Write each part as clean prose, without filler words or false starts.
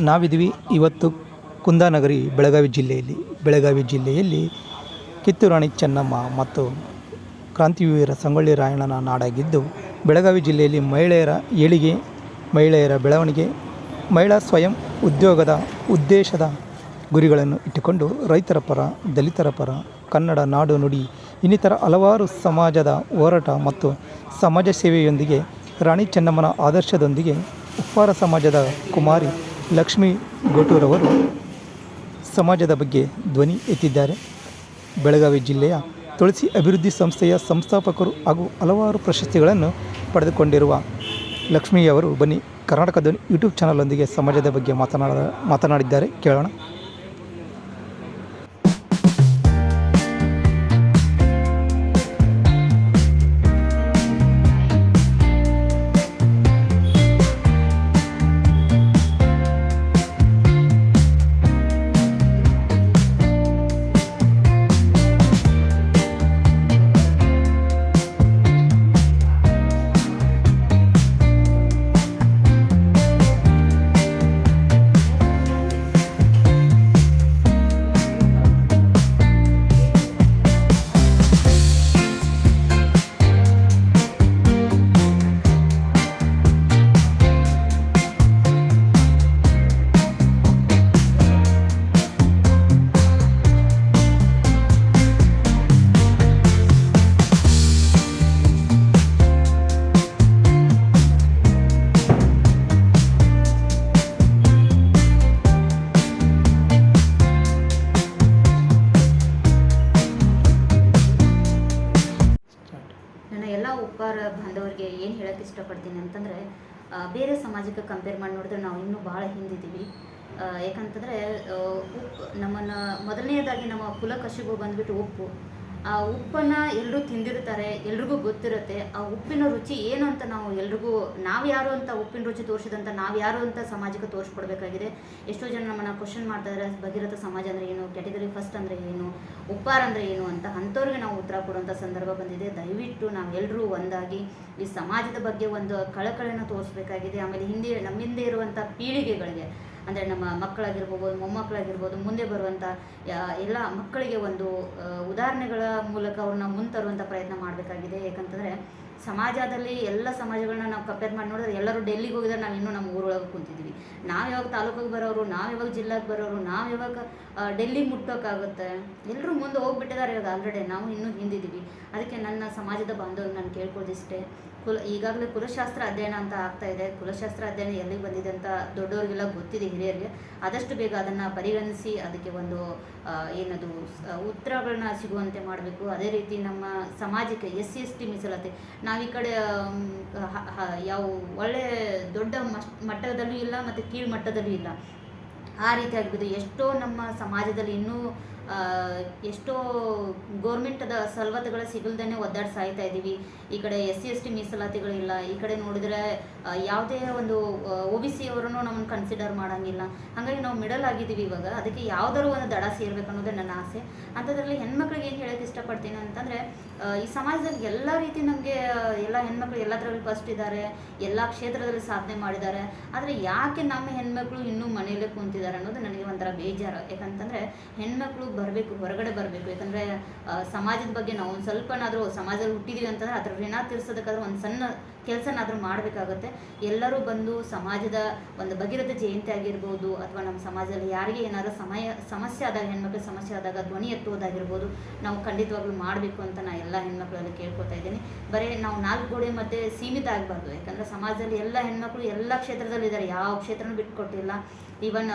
ನಾವಿದ್ದೀವಿ ಇವತ್ತು ಕುಂದಾನಗರಿ ಬೆಳಗಾವಿ ಜಿಲ್ಲೆಯಲ್ಲಿ ಕಿತ್ತೂರು ರಾಣಿ ಚೆನ್ನಮ್ಮ ಮತ್ತು ಕ್ರಾಂತಿವೀರ ಸಂಗೊಳ್ಳಿ ರಾಯಣ್ಣನ ನಾಡಾಗಿದ್ದು, ಬೆಳಗಾವಿ ಜಿಲ್ಲೆಯಲ್ಲಿ ಮಹಿಳೆಯರ ಏಳಿಗೆ, ಮಹಿಳೆಯರ ಬೆಳವಣಿಗೆ, ಮಹಿಳಾ ಸ್ವಯಂ ಉದ್ಯೋಗದ ಉದ್ದೇಶದ ಗುರಿಗಳನ್ನು ಇಟ್ಟುಕೊಂಡು ರೈತರ ಪರ, ದಲಿತರ ಪರ, ಕನ್ನಡ ನಾಡು ನುಡಿ ಇನ್ನಿತರ ಹಲವಾರು ಸಮಾಜದ ಹೋರಾಟ ಮತ್ತು ಸಮಾಜ ಸೇವೆಯೊಂದಿಗೆ ರಾಣಿ ಚೆನ್ನಮ್ಮನ ಆದರ್ಶದೊಂದಿಗೆ ಉಪ್ಪಾರ ಸಮಾಜದ ಕುಮಾರಿ ಲಕ್ಷ್ಮೀ ಗೋಟೂರವರು ಸಮಾಜದ ಬಗ್ಗೆ ಧ್ವನಿ ಎತ್ತಿದ್ದಾರೆ. ಬೆಳಗಾವಿ ಜಿಲ್ಲೆಯ ತುಳಸಿ ಅಭಿವೃದ್ಧಿ ಸಂಸ್ಥೆಯ ಸಂಸ್ಥಾಪಕರು ಹಾಗೂ ಹಲವಾರು ಪ್ರಶಸ್ತಿಗಳನ್ನು ಪಡೆದುಕೊಂಡಿರುವ ಲಕ್ಷ್ಮಿಯವರು ಬನ್ನಿ ಕರ್ನಾಟಕ ಧ್ವನಿ ಯೂಟ್ಯೂಬ್ ಚಾನಲೊಂದಿಗೆ ಸಮಾಜದ ಬಗ್ಗೆ ಮಾತನಾಡಿದ್ದಾರೆ. ಕೇಳೋಣ. ಎಲ್ಲ ಉಪ್ಪಾರ ಬಾಂಧವರಿಗೆ ಏನು ಹೇಳೋಕ್ಕೆ ಇಷ್ಟಪಡ್ತೀನಿ ಅಂತಂದರೆ, ಬೇರೆ ಸಮಾಜಕ್ಕೆ ಕಂಪೇರ್ ಮಾಡಿ ನೋಡಿದ್ರೆ ನಾವು ಇನ್ನೂ ಭಾಳ ಹಿಂದಿದ್ದೀವಿ. ಯಾಕಂತಂದರೆ ಉಪ್ಪು ನಮ್ಮನ್ನು ಮೊದಲನೇದಾಗಿ ನಮ್ಮ ಕುಲಕಸುಬು ಬಂದುಬಿಟ್ಟು ಉಪ್ಪು. ಆ ಉಪ್ಪನ್ನು ಎಲ್ಲರೂ ತಿಂದಿರ್ತಾರೆ, ಎಲ್ರಿಗೂ ಗೊತ್ತಿರುತ್ತೆ ಆ ಉಪ್ಪಿನ ರುಚಿ ಏನು ಅಂತ. ನಾವು ಯಾರು ಅಂತ ಉಪ್ಪಿನ ರುಚಿ ತೋರಿಸಿದಂಥ ನಾವು ಯಾರು ಅಂತ ಸಮಾಜಕ್ಕೆ ತೋರಿಸ್ಕೊಡ್ಬೇಕಾಗಿದೆ. ಎಷ್ಟೋ ಜನ ನಮ್ಮನ್ನು ಕ್ವಶನ್ ಮಾಡ್ತಾರೆ, ಭಗೀರಥ ಸಮಾಜ ಅಂದರೆ ಏನು, ಕ್ಯಾಟಗರಿ ಫಸ್ಟ್ ಅಂದರೆ ಏನು, ಉಪ್ಪಾರ ಅಂದರೆ ಏನು ಅಂತ. ಅಂಥವ್ರಿಗೆ ನಾವು ಉತ್ತರ ಕೊಡುವಂಥ ಸಂದರ್ಭ ಬಂದಿದೆ. ದಯವಿಟ್ಟು ನಾವೆಲ್ಲರೂ ಒಂದಾಗಿ ಈ ಸಮಾಜದ ಬಗ್ಗೆ ಒಂದು ಕಳಕಳಿಯನ್ನು ತೋರಿಸ್ಬೇಕಾಗಿದೆ. ಆಮೇಲೆ ನಮ್ಮಿಂದೆ ಇರುವಂಥ ಪೀಳಿಗೆಗಳಿಗೆ, ಅಂದರೆ ನಮ್ಮ ಮಕ್ಕಳಾಗಿರ್ಬೋದು, ಮೊಮ್ಮಕ್ಕಳಾಗಿರ್ಬೋದು, ಮುಂದೆ ಬರುವಂಥ ಎಲ್ಲ ಮಕ್ಕಳಿಗೆ ಒಂದು ಉದಾಹರಣೆಗಳ ಮೂಲಕ ಅವ್ರನ್ನ ಮುಂತರುವಂಥ ಪ್ರಯತ್ನ ಮಾಡಬೇಕಾಗಿದೆ. ಯಾಕಂತಂದರೆ ಸಮಾಜದಲ್ಲಿ ಎಲ್ಲ ಸಮಾಜಗಳನ್ನ ನಾವು ಕಂಪೇರ್ ಮಾಡಿ ನೋಡಿದ್ರೆ ಎಲ್ಲರೂ ಡೆಲ್ಲಿಗೆ ಹೋಗಿದ್ರೆ ನಾವು ಇನ್ನೂ ನಮ್ಮ ಊರೊಳಗೆ ಕುಂತಿದ್ದೀವಿ. ನಾವು ಯಾವಾಗ ತಾಲೂಕಿಗೆ ಬರೋರು, ನಾವು ಯಾವಾಗ ಜಿಲ್ಲೆಗೆ ಬರೋರು, ನಾವು ಯಾವಾಗ ಡೆಲ್ಲಿಗೆ ಮುಟ್ಟೋಕ್ಕಾಗುತ್ತೆ. ಎಲ್ಲರೂ ಮುಂದೆ ಹೋಗ್ಬಿಟ್ಟಿದ್ದಾರೆ ಇವಾಗ ಆಲ್ರೆಡಿ, ನಾವು ಇನ್ನೂ ಹಿಂದಿದ್ದೀವಿ. ಅದಕ್ಕೆ ನನ್ನ ಸಮಾಜದ ಬಾಂಧವ್ರಿಗೆ ನಾನು ಕೇಳ್ಕೊಳ್ಳೋದಿಷ್ಟೇ, ಈಗಾಗಲೇ ಕುಲಶಾಸ್ತ್ರ ಅಧ್ಯಯನ ಅಂತ ಆಗ್ತಾ ಇದೆ. ಕುಲಶಾಸ್ತ್ರ ಅಧ್ಯಯನ ಎಲ್ಲಿಗೆ ಬಂದಿದೆ ಅಂತ ದೊಡ್ಡವರಿಗೆಲ್ಲ ಗೊತ್ತಿದೆ, ಹಿರಿಯರಿಗೆ. ಆದಷ್ಟು ಬೇಗ ಅದನ್ನು ಪರಿಗಣಿಸಿ ಅದಕ್ಕೆ ಒಂದು ಏನದು ಉತ್ತರಗಳನ್ನ ಸಿಗುವಂತೆ ಮಾಡಬೇಕು. ಅದೇ ರೀತಿ ನಮ್ಮ ಸಮಾಜಕ್ಕೆ SC/ST ಮೀಸಲಾತಿ, ನಾವು ಈ ಕಡೆ ಯಾವ ಒಳ್ಳೆ ದೊಡ್ಡ ಮಟ್ಟದಲ್ಲೂ ಇಲ್ಲ ಮತ್ತು ಕೀಳು ಮಟ್ಟದಲ್ಲೂ ಇಲ್ಲ, ಆ ರೀತಿ ಆಗಿಬಿಟ್ಟು ಎಷ್ಟೋ ನಮ್ಮ ಸಮಾಜದಲ್ಲಿ ಇನ್ನೂ ಎಷ್ಟೋ ಗೌರ್ಮೆಂಟದ ಸವಲತ್ತುಗಳು ಸಿಗಲ್ದೇ ಒದ್ದಾಡಿ ಸಾಯ್ತಾ ಇದ್ದೀವಿ. ಈ ಕಡೆ SC/ST ಮೀಸಲಾತಿಗಳಿಲ್ಲ, ಈ ಕಡೆ ನೋಡಿದರೆ ಯಾವುದೇ ಒಂದು OBC ಅವರನ್ನು ನಮ್ಮನ್ನು ಕನ್ಸಿಡರ್ ಮಾಡೋಂಗಿಲ್ಲ. ಹಾಗಾಗಿ ನಾವು ಮಿಡಲ್ ಆಗಿದ್ದೀವಿ ಇವಾಗ. ಅದಕ್ಕೆ ಯಾವುದಾದ್ರು ಒಂದು ದಡ ಸೇರ್ಬೇಕು ಅನ್ನೋದೇ ನನ್ನ ಆಸೆ. ಅಂಥದ್ರಲ್ಲಿ ಹೆಣ್ಮಕ್ಳಿಗೆ ಏನು ಹೇಳೋಕ್ಕೆ ಇಷ್ಟಪಡ್ತೀನಿ ಅಂತಂದರೆ, ಈ ಸಮಾಜದಲ್ಲಿ ಎಲ್ಲ ರೀತಿ ನಮಗೆ ಎಲ್ಲ ಹೆಣ್ಮಕ್ಳು ಎಲ್ಲದರಲ್ಲಿ ಫಸ್ಟ್ ಇದ್ದಾರೆ, ಎಲ್ಲ ಕ್ಷೇತ್ರದಲ್ಲಿ ಸಾಧನೆ ಮಾಡಿದ್ದಾರೆ. ಆದರೆ ಯಾಕೆ ನಮ್ಮ ಹೆಣ್ಮಕ್ಳು ಇನ್ನೂ ಮನೆಯಲ್ಲೇ ಕೂತಿದ್ದಾರೆ ಅನ್ನೋದು ನನಗೆ ಒಂಥರ ಬೇಜಾರು. ಯಾಕಂತಂದರೆ ಹೆಣ್ಮಕ್ಳು ಬರಬೇಕು, ಹೊರಗಡೆ ಬರಬೇಕು. ಯಾಕಂದರೆ ಸಮಾಜದ ಬಗ್ಗೆ ನಾವು ಒಂದು ಸ್ವಲ್ಪನಾದರೂ ಸಮಾಜದಲ್ಲಿ ಹುಟ್ಟಿದ್ದೀವಿ ಅಂತಂದರೆ ಅದರ ಋಣ ತೀರ್ಸೋದಕ್ಕಾದ್ರೂ ಒಂದು ಸಣ್ಣ ಕೆಲಸನಾದರೂ ಮಾಡಬೇಕಾಗತ್ತೆ. ಎಲ್ಲರೂ ಬಂದು ಸಮಾಜದ ಒಂದು ಭಗೀರಥ ಜಯಂತಿ ಆಗಿರ್ಬೋದು, ಅಥವಾ ನಮ್ಮ ಸಮಾಜದಲ್ಲಿ ಯಾರಿಗೆ ಏನಾದರೂ ಸಮಸ್ಯೆ ಆದಾಗ, ಹೆಣ್ಮಕ್ಳ ಸಮಸ್ಯೆ ಆದಾಗ ಧ್ವನಿ ಎತ್ತುವುದಾಗಿರ್ಬೋದು, ನಾವು ಖಂಡಿತವಾಗ್ಲೂ ಮಾಡಬೇಕು ಅಂತ ನಾನು ಎಲ್ಲ ಹೆಣ್ಮಕ್ಳಲ್ಲಿ ಕೇಳ್ಕೊತಾ ಇದ್ದೀನಿ. ಬರೀ ನಾವು 4 ಗೋಡೆ ಮಧ್ಯೆ ಸೀಮಿತ ಆಗಬಾರ್ದು. ಯಾಕಂದರೆ ಸಮಾಜದಲ್ಲಿ ಎಲ್ಲ ಹೆಣ್ಮಕ್ಳು ಎಲ್ಲ ಕ್ಷೇತ್ರದಲ್ಲಿ ಇದ್ದಾರೆ, ಯಾವ ಕ್ಷೇತ್ರನೂ ಬಿಟ್ಕೊಟ್ಟಿಲ್ಲ. ಈವನ್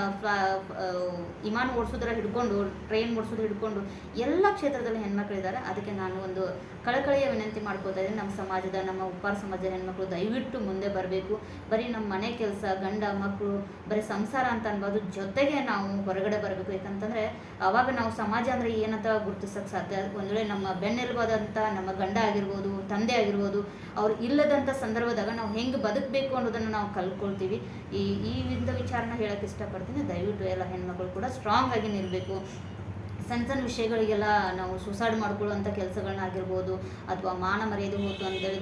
ವಿಮಾನ ಓಡಿಸೋದ್ರಲ್ಲಿ ಹಿಡ್ಕೊಂಡು, ಟ್ರೈನ್ ಓಡಿಸೋದು ಹಿಡ್ಕೊಂಡು ಎಲ್ಲ ಕ್ಷೇತ್ರದಲ್ಲಿ ಹೆಣ್ಮಕ್ಳಿದ್ದಾರೆ. ಅದಕ್ಕೆ ನಾನು ಒಂದು ಕಳಕಳಿಯ ವಿನಂತಿ ಮಾಡ್ಕೋತಾ ಇದ್ದೀನಿ, ನಮ್ಮ ಸಮಾಜದ, ನಮ್ಮ ಉಪ್ಪಾರ ಸಮಾಜದ ಹೆಣ್ಮಕ್ಳು ದಯವಿಟ್ಟು ಮುಂದೆ ಬರಬೇಕು. ಬರೀ ನಮ್ಮ ಮನೆ ಕೆಲಸ, ಗಂಡ ಮಕ್ಕಳು, ಬರೀ ಸಂಸಾರ ಅಂತ ಅನ್ಬೋದು, ಜೊತೆಗೆ ನಾವು ಹೊರಗಡೆ ಬರಬೇಕು. ಯಾಕಂತಂದರೆ ಆವಾಗ ನಾವು ಸಮಾಜ ಅಂದರೆ ಏನಂತ ಗುರುತಿಸೋಕ್ಕೆ ಸಾಧ್ಯ. ಒಂದು ವೇಳೆ ನಮ್ಮ ಬೆನ್ನೆಲುಬಾದಂಥ ನಮ್ಮ ಗಂಡ ಆಗಿರ್ಬೋದು, ತಂದೆ ಆಗಿರ್ಬೋದು, ಅವ್ರು ಇಲ್ಲದಂಥ ಸಂದರ್ಭದಾಗ ನಾವು ಹೆಂಗೆ ಬದುಕಬೇಕು ಅನ್ನೋದನ್ನು ನಾವು ಕಲ್ತ್ಕೊಳ್ತೀವಿ. ಈ ವಿಚಾರನ ಹೇಳೋಕ್ಕೆ ಇಷ್ಟಪಡ್ತೀನಿ. ದಯವಿಟ್ಟು ಎಲ್ಲ ಹೆಣ್ಮಕ್ಳು ಕೂಡ ಸ್ಟ್ರಾಂಗ್ ಆಗಿ ನಿಲ್ಲಬೇಕು. ಸಣ್ಣ ಸಣ್ಣ ವಿಷಯಗಳಿಗೆಲ್ಲ ನಾವು ಸುಸೈಡ್ ಮಾಡ್ಕೊಳ್ಳುವಂಥ ಕೆಲಸಗಳನ್ನಾಗಿರ್ಬೋದು, ಅಥವಾ ಮಾನ ಮರ್ಯಾದೆ ಹೋಯ್ತು ಅಂತೇಳಿ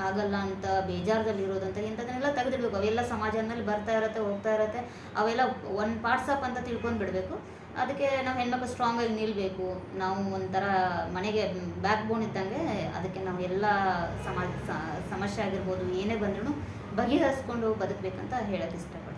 ಆಗಲ್ಲ ಅಂತ ಬೇಜಾರದಲ್ಲಿರೋದಂತ ಇಂಥದನ್ನೆಲ್ಲ ತೆಗೆದಿಡ್ಬೇಕು. ಅವೆಲ್ಲ ಸಮಾಜ ಅಂದಮೇಲೆ ಬರ್ತಾ ಇರತ್ತೆ, ಹೋಗ್ತಾ ಇರತ್ತೆ. ಅವೆಲ್ಲ ಒನ್ ಪಾರ್ಟ್ಸ್ ಆಫ್ ಅಂತ ತಿಳ್ಕೊಂಡು ಬಿಡಬೇಕು. ಅದಕ್ಕೆ ನಾವು ಹೆಣ್ಮಕ್ಳು ಸ್ಟ್ರಾಂಗಾಗಿ ನಿಲ್ಲಬೇಕು. ನಾವು ಒಂಥರ ಮನೆಗೆ ಬ್ಯಾಕ್ ಬೋನ್ ಇದ್ದಂಗೆ. ಅದಕ್ಕೆ ನಾವು ಎಲ್ಲ ಸಮಸ್ಯೆ ಆಗಿರ್ಬೋದು, ಏನೇ ಬಂದ್ರೂ ಬಗೆಹರಿಸ್ಕೊಂಡು ಬದುಕಬೇಕಂತ ಹೇಳೋಕ್ಕೆ ಇಷ್ಟಪಡ್ತೀನಿ.